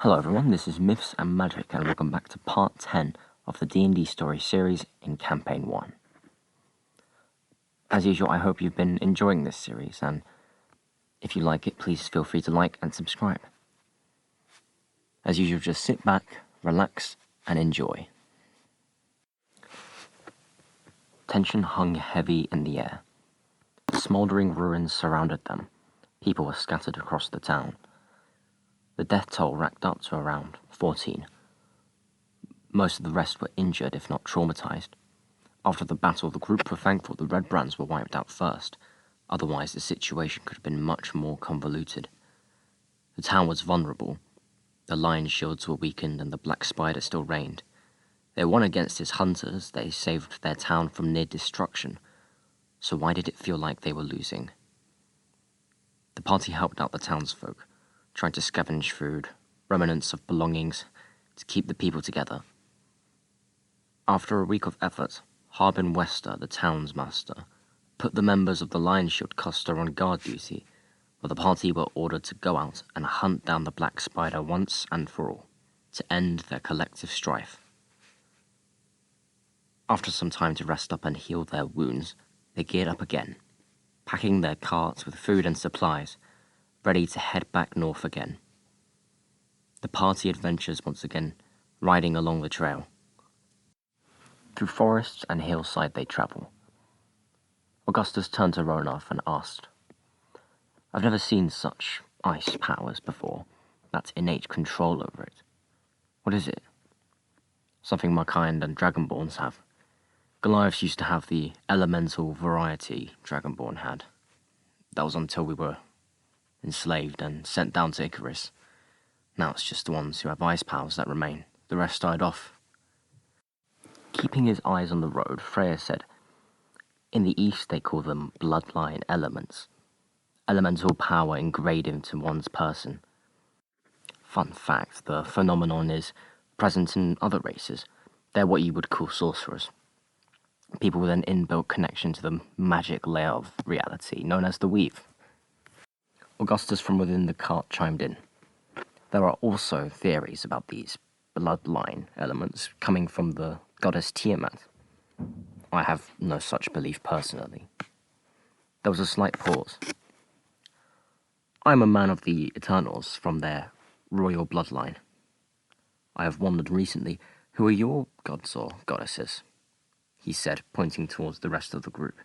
Hello everyone, this is Myths and Magic and welcome back to part 10 of the D&D story series in Campaign 1. As usual, I hope you've been enjoying this series, and if you like it, please feel free to like and subscribe. As usual, just sit back, relax, and enjoy. Tension hung heavy in the air. Smouldering ruins surrounded them. People were scattered across the town. The death toll racked up to around 14. Most of the rest were injured, if not traumatized. After the battle, the group were thankful the Red Brands were wiped out first. Otherwise, the situation could have been much more convoluted. The town was vulnerable. The lion shields were weakened and the Black Spider still reigned. They won against his hunters. They saved their town from near destruction. So why did it feel like they were losing? The party helped out the townsfolk, trying to scavenge food, remnants of belongings, to keep the people together. After a week of effort, Harbin Wester, the townsmaster, put the members of the Lion Shield Costa on guard duty, while the party were ordered to go out and hunt down the Black Spider once and for all, to end their collective strife. After some time to rest up and heal their wounds, they geared up again, packing their carts with food and supplies, ready to head back north again. The party adventures once again, riding along the trail. Through forests and hillside they travel. Augustus turned to Ronoff and asked, "I've never seen such ice powers before, that innate control over it. What is it?" "Something my kind and Dragonborns have. Goliaths used to have the elemental variety Dragonborn had. That was until we were enslaved and sent down to Icarus. Now it's just the ones who have ice powers that remain. The rest died off." Keeping his eyes on the road, Freya said, "In the East they call them bloodline elements. Elemental power engraved into one's person. Fun fact, the phenomenon is present in other races. They're what you would call sorcerers. People with an inbuilt connection to the magic layer of reality, known as the Weave." Augustus from within the cart chimed in. "There are also theories about these bloodline elements coming from the goddess Tiamat. I have no such belief personally." There was a slight pause. "I am a man of the Eternals from their royal bloodline. I have wondered recently, who are your gods or goddesses?" he said, pointing towards the rest of the group.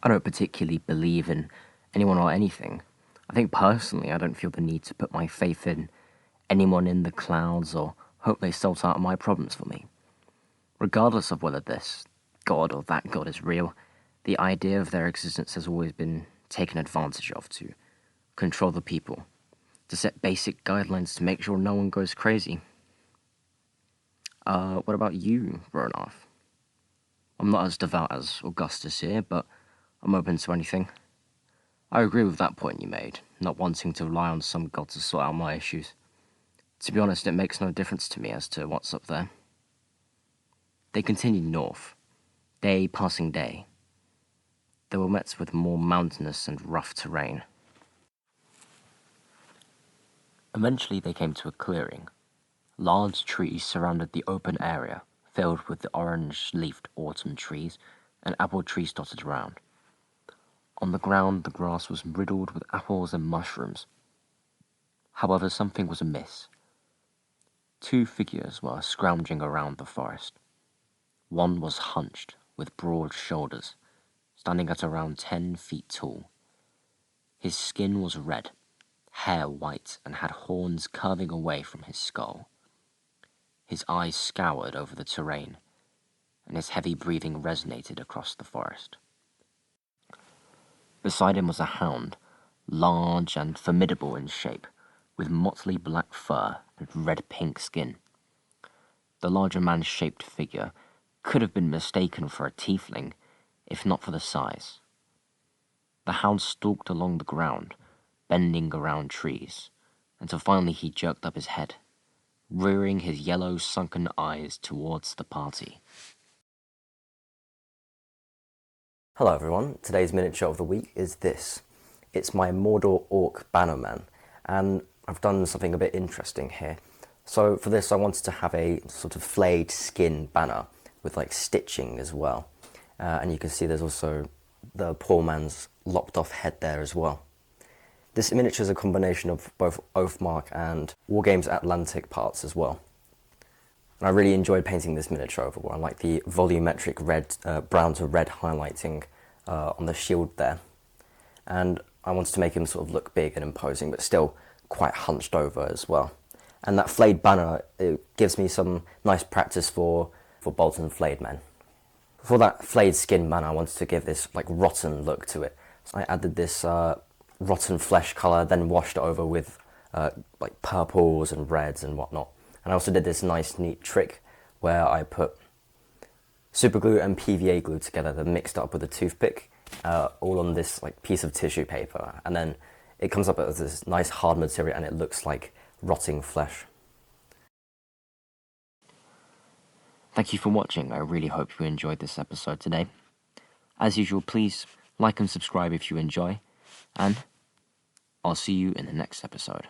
"I don't particularly believe in anyone or anything. I think personally I don't feel the need to put my faith in anyone in the clouds or hope they sort out my problems for me. Regardless of whether this god or that god is real, the idea of their existence has always been taken advantage of to control the people, to set basic guidelines to make sure no one goes crazy." What about you, Ronoff? I'm not as devout as Augustus here, but I'm open to anything. I agree with that point you made, not wanting to rely on some god to sort out my issues. To be honest, it makes no difference to me as to what's up there. They continued north, day passing day. They were met with more mountainous and rough terrain. Eventually they came to a clearing. Large trees surrounded the open area, filled with the orange-leafed autumn trees and apple trees dotted around. On the ground, the grass was riddled with apples and mushrooms. However, something was amiss. Two figures were scrounging around the forest. One was hunched, with broad shoulders, standing at around 10 feet tall. His skin was red, hair white, and had horns curving away from his skull. His eyes scoured over the terrain, and his heavy breathing resonated across the forest. Beside him was a hound, large and formidable in shape, with motley black fur and red-pink skin. The larger man-shaped figure could have been mistaken for a tiefling, if not for the size. The hound stalked along the ground, bending around trees, until finally he jerked up his head, rearing his yellow sunken eyes towards the party. Hello everyone, today's miniature of the week is this. It's my Mordor Orc Bannerman, and I've done something a bit interesting here. So for this I wanted to have a sort of flayed skin banner with like stitching as well. And you can see there's also the poor man's lopped off head there as well. This miniature is a combination of both Oathmark and Wargames Atlantic parts as well. And I really enjoyed painting this miniature overall. I like the volumetric red, brown to red highlighting on the shield there. And I wanted to make him sort of look big and imposing, but still quite hunched over as well. And that flayed banner, it gives me some nice practice for Bolton flayed men. For that flayed skin banner, I wanted to give this like rotten look to it. So I added this rotten flesh colour, then washed it over with like purples and reds and whatnot. And I also did this nice neat trick where I put super glue and PVA glue together, then mixed up with a toothpick, all on this like piece of tissue paper, and then it comes up as this nice hard material and it looks like rotting flesh. Thank you for watching. I really hope you enjoyed this episode today. As usual, please like and subscribe if you enjoy, and I'll see you in the next episode.